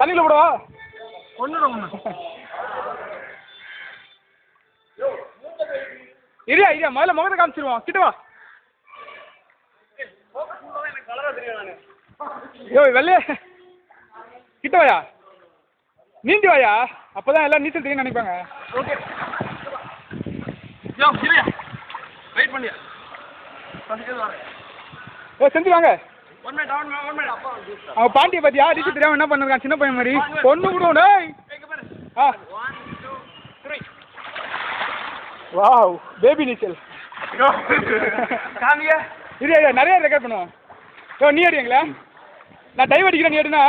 தண்ணியில் விடவா? இரியா இரியா முதல்ல முகத்தை காமிச்சிருவோம். கிட்ட வா. யோ வெள்ளைய கிட்ட வாயா, நீந்தி வாயா, அப்பதான் எல்லாம் நீச்சல் தெரியும் நினைப்பாங்க. ஓகே வெயிட் பண்ணியா? ஓ செஞ்சு வாங்க. அவன் பாண்டியை பார்த்தியா? நீச்சல் தெரியாம என்ன பண்ணிருக்கான் சின்ன பையன் மாதிரி. பொண்ணு விடுவோம். ஆ வாவ் பேபி நீச்சல். இரியா இரியா நிறைய ரெக்கார்ட் பண்ணுவோம். யோ நீ அடிங்களா? நான் டைவ் அடிக்கிறேன், நீ எடுனா.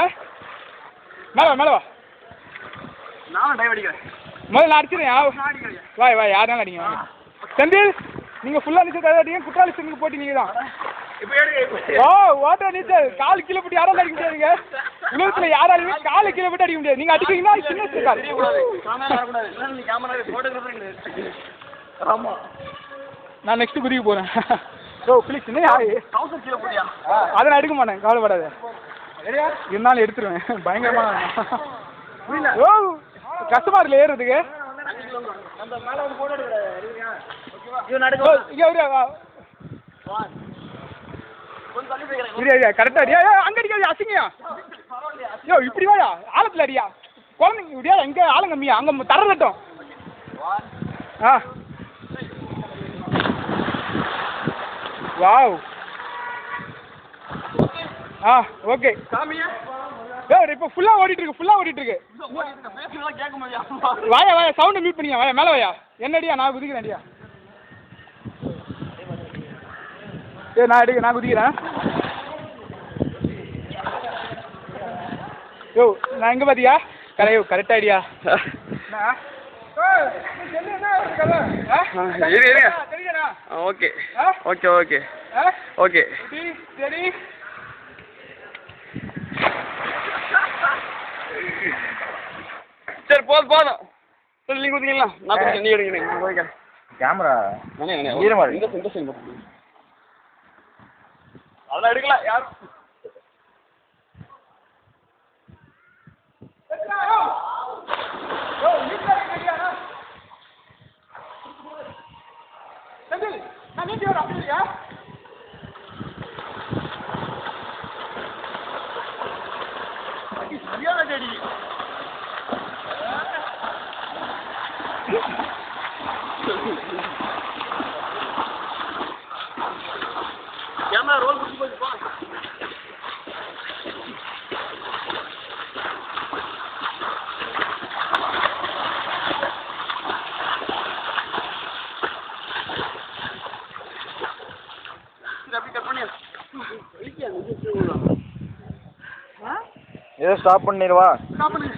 மேலே வா மேலே வா. நானும் டைவ் அடிக்கிறேன். முதல்ல நான் அடிச்சிடறேன். வாய் வாய் யாருனாலும் அடிங்க. செந்தில் நீங்கள் ஃபுல்லாக நீச்சல் டைவ் அடிங்க. குற்றாலி சிங்கு போட்டி நீங்கள் தான். ஓ வாட்டர் நீச்சல். கால் கீழே போட்டு யாராலும் அடிக்க முடியாதுங்க. உலகத்தில் யாராலுமே காலை கீழே போட்டு அடிக்க முடியாது. நீங்கள் அடிக்கிறீங்கன்னா சின்ன. ஆமாம் நான் நெக்ஸ்ட் குதிக்க போகிறேன். ஓ ப்ளீஸ் என்ன யாரு 1000 கிலோ போட்டியா? அதை நான் எடுக்க மாட்டேன், கவலைப்படாத. இருந்தாலும் எடுத்துருவேன். பயங்கரமான ஓ கஷ்டமா இருக்குல்ல ஏறுறதுக்கு. கரெக்டா அடியா. அங்க அடிக்காது அசிங்கயா. யோ இப்படி வாயா, ஆழத்துல அடியா. குழந்தைங்க இப்படியா, எங்க ஆளும் கம்மியா, அங்க தர தட்டும். ஆ வாவ். ஆ ஓகே சாமியா. இப்போ ஃபுல்லாக ஓடிட்டு இருக்கு. வாயா வாயா சவுண்டை மியூட் பண்ணியா. வாயா மேலே வாயா. என்னடியா நான் குதிக்கிறேன் அடியா. நான் குதிக்கிறேன். யோ நான் எங்கே பார்த்தியா? கரெக்டாக அடியா. ஓகே ஓகே ஓகே ஓகே சரி. சரி போதும். சரி நீங்கள் குதிங்களா? நான் நீ எடுக்கிறேன். கேமரா அதெல்லாம் எடுக்கல யாரும். நான் நீட்டி வர அப்படியா? சரியான கேடி. கேமரா ரோல் பண்ணி போச்சுப்பா. ஏதோ ஸ்டாப் பண்ணிடுவா. ஸ்டாப் பண்ணு.